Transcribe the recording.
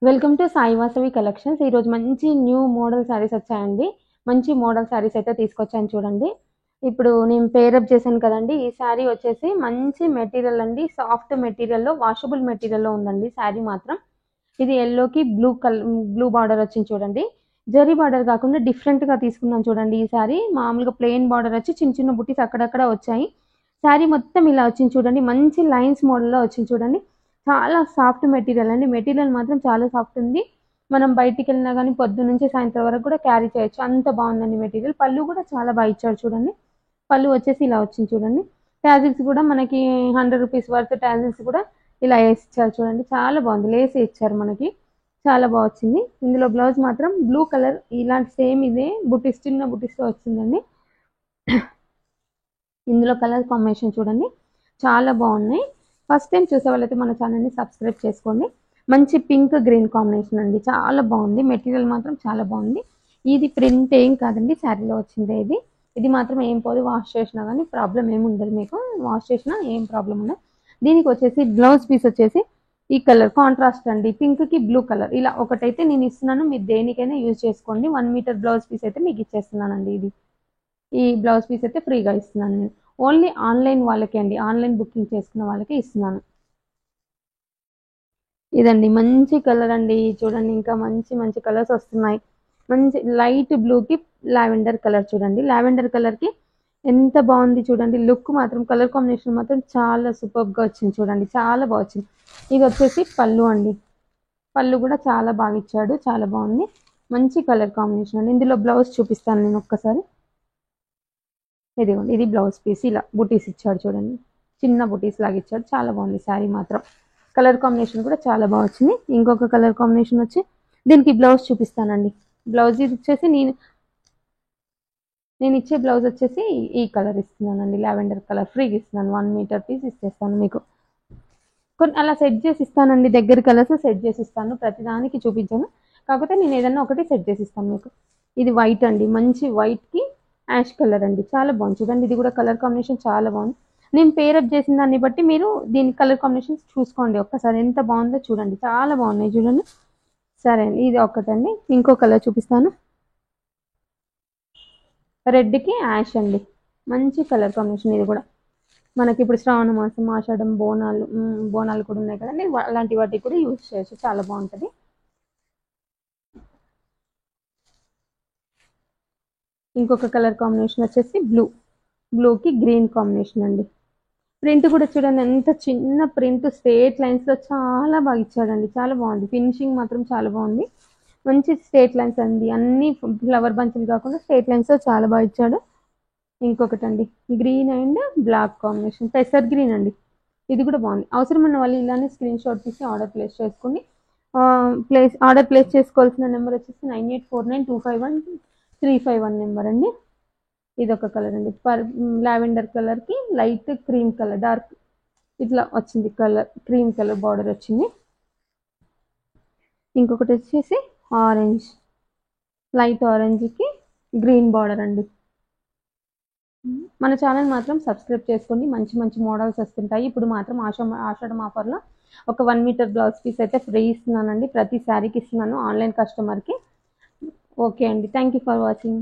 Welcome to Sai Vasavi collections. ఈరోజు మంచి new model saris వచ్చాయండి. మంచి మోడల్ శారీస్ అయితే తీసుకొచ్చాను చూడండి. ఇప్పుడు నేను పేరప్ చేశాను కదండి. ఈ శారీ వచ్చేసి మంచి మెటీరియల్ అండి. సాఫ్ట్ మెటీరియల్లో వాషబుల్ మెటీరియల్లో ఉందండి శారీ మాత్రం. ఇది ఎల్లోకి బ్లూ బార్డర్ వచ్చింది చూడండి. జరీ బార్డర్ కాకుండా డిఫరెంట్గా తీసుకున్నాను చూడండి. ఈ శారీ మామూలుగా ప్లెయిన్ బార్డర్ వచ్చి చిన్న చిన్న బుట్టీస్ అక్కడక్కడ వచ్చాయి. శారీ మొత్తం ఇలా వచ్చింది చూడండి. మంచి లైన్స్ మోడల్లో వచ్చింది చూడండి. చాలా సాఫ్ట్ మెటీరియల్ అండి. మెటీరియల్ మాత్రం చాలా సాఫ్ట్ ఉంది. మనం బయటికి వెళ్ళినా కానీ పొద్దు నుంచి సాయంత్రం వరకు కూడా క్యారీ చేయొచ్చు. అంత బాగుందండి మెటీరియల్. పళ్ళు కూడా చాలా బాగా ఇచ్చాడు చూడండి. పళ్ళు వచ్చేసి ఇలా వచ్చింది చూడండి. ట్యాజిల్స్ కూడా మనకి 100 రూపీస్ వర్త్ ట్యాజిల్స్ కూడా ఇలా వేసి ఇచ్చారు చూడండి. చాలా బాగుంది. లేస్ ఇచ్చారు మనకి. చాలా బాగా వచ్చింది. ఇందులో బ్లౌజ్ మాత్రం బ్లూ కలర్ ఇలాంటి సేమ్ ఇదే బుటీస్ చిన్న బుటీస్తో వచ్చిందండి. ఇందులో కలర్ కాంబినేషన్ చూడండి చాలా బాగున్నాయి. ఫస్ట్ టైం చూసే వాళ్ళైతే మన ఛానల్ని సబ్స్క్రైబ్ చేసుకోండి. మంచి పింక్ గ్రీన్ కాంబినేషన్ అండి. చాలా బాగుంది. మెటీరియల్ మాత్రం చాలా బాగుంది. ఇది ప్రింట్ ఏం కాదండి, శారీలో వచ్చిందే ఇది. ఇది మాత్రం ఏం పోదు, వాష్ చేసినా కానీ ప్రాబ్లం ఏమి ఉండదు. మీకు వాష్ చేసినా ఏం ప్రాబ్లం ఉండదు. దీనికి వచ్చేసి బ్లౌజ్ పీస్ వచ్చేసి ఈ కలర్ కాంట్రాస్ట్ అండి. పింక్కి బ్లూ కలర్ ఇలా ఒకటైతే నేను ఇస్తున్నాను. మీరు దేనికైనా యూజ్ చేసుకోండి. 1 మీటర్ బ్లౌజ్ పీస్ అయితే మీకు ఇచ్చేస్తున్నానండి. ఈ బ్లౌజ్ పీస్ అయితే ఫ్రీగా ఇస్తున్నాను నేను. ఓన్లీ ఆన్లైన్ వాళ్ళకే అండి. ఆన్లైన్ బుకింగ్ చేసుకున్న వాళ్ళకే ఇస్తున్నాను. ఇదండి మంచి కలర్ అండి. చూడండి ఇంకా మంచి మంచి కలర్స్ వస్తున్నాయి. మంచి లైట్ బ్లూకి లావెండర్ కలర్ చూడండి. లావెండర్ కలర్కి ఎంత బాగుంది చూడండి. లుక్ మాత్రం కలర్ కాంబినేషన్ మాత్రం చాలా సూపర్గా వచ్చింది చూడండి. చాలా బాగా వచ్చింది. ఇది వచ్చేసి పళ్ళు అండి. పళ్ళు కూడా చాలా బాగా ఇచ్చాడు. చాలా బాగుంది. మంచి కలర్ కాంబినేషన్ అండి. ఇందులో బ్లౌజ్ చూపిస్తాను నేను ఒక్కసారి. ఇదిగోండి, ఇది బ్లౌజ్ పీస్. ఇలా బుటీస్ ఇచ్చాడు చూడండి. చిన్న బుటీస్ లాగా ఇచ్చాడు. చాలా బాగుంది శారీ మాత్రం. కలర్ కాంబినేషన్ కూడా చాలా బాగా వచ్చింది. ఇంకొక కలర్ కాంబినేషన్ వచ్చి దీనికి బ్లౌజ్ చూపిస్తానండి. బ్లౌజ్ ఇది వచ్చేసి నేను ఇచ్చే బ్లౌజ్ వచ్చేసి ఈ కలర్ ఇస్తున్నానండి. లావెండర్ కలర్ ఫ్రీగా ఇస్తున్నాను. 1 మీటర్ పీస్ ఇచ్చేస్తాను మీకు. కొన్ని అలా సెట్ చేసి ఇస్తానండి. దగ్గర కలర్స్ సెట్ చేసి ఇస్తాను. ప్రతిదానికి చూపించాను. కాకపోతే నేను ఏదన్నా ఒకటి సెట్ చేసి ఇస్తాను మీకు. ఇది వైట్ అండి. మంచి వైట్కి యాష్ కలర్ అండి. చాలా బాగుంది చూడండి. ఇది కూడా కలర్ కాంబినేషన్ చాలా బాగుంది. నేను పేరప్ చేసిన దాన్ని బట్టి మీరు దీని కలర్ కాంబినేషన్స్ చూసుకోండి ఒక్కసారి. ఎంత బాగుందో చూడండి. చాలా బాగున్నాయి చూడండి. సరే అండి, ఇది ఒకటండి. ఇంకో కలర్ చూపిస్తాను. రెడ్కి యాష్ అండి. మంచి కలర్ కాంబినేషన్ ఇది కూడా. మనకి ఇప్పుడు శ్రావణ మాసం, ఆషాఢం, బోనాలు కూడా ఉన్నాయి కదండి. అలాంటి వాటికి కూడా యూజ్ చేయొచ్చు. చాలా బాగుంటుంది. ఇంకొక కలర్ కాంబినేషన్ వచ్చేసి బ్లూకి గ్రీన్ కాంబినేషన్ అండి. ప్రింట్ కూడా చూడండి ఎంత చిన్న ప్రింట్, స్ట్రేట్ లైన్స్లో చాలా బాగా ఇచ్చాడండి. చాలా బాగుంది. ఫినిషింగ్ మాత్రం చాలా బాగుంది. మంచి స్ట్రేట్ లైన్స్ అండి. అన్ని ఫ్లవర్ బంచులు కాకుండా స్ట్రేట్ లైన్స్లో చాలా బాగా ఇచ్చాడు. ఇంకొకటి అండి, గ్రీన్ అండ్ బ్లాక్ కాంబినేషన్, పెసర్ గ్రీన్ అండి. ఇది కూడా బాగుంది. అవసరం ఉన్న వాళ్ళు ఇలానే స్క్రీన్ షాట్ తీసి ఆర్డర్ ప్లేస్ చేసుకోండి. ఆర్డర్ ప్లేస్ చేసుకోవాల్సిన నెంబర్ వచ్చేసి 9849251351 నెంబర్ అండి. ఇది ఒక కలర్ అండి. లావెండర్ కలర్కి లైట్ క్రీమ్ కలర్, డార్క్ ఇట్లా వచ్చింది కలర్. క్రీమ్ కలర్ బార్డర్ వచ్చింది. ఇంకొకటి వచ్చేసి ఆరెంజ్, లైట్ ఆరెంజ్కి గ్రీన్ బార్డర్ అండి. మన ఛానల్ మాత్రం సబ్స్క్రైబ్ చేసుకోండి. మంచి మంచి మోడల్స్ వస్తుంటాయి. ఇప్పుడు మాత్రం ఆషాఢం ఆఫర్లో ఒక 1 మీటర్ బ్లౌజ్ పీస్ అయితే ఫ్రీ ఇస్తున్నానండి. ప్రతి శారీకి ఇస్తున్నాను ఆన్లైన్ కస్టమర్కి. ఓకే అండి. Thank you for watching.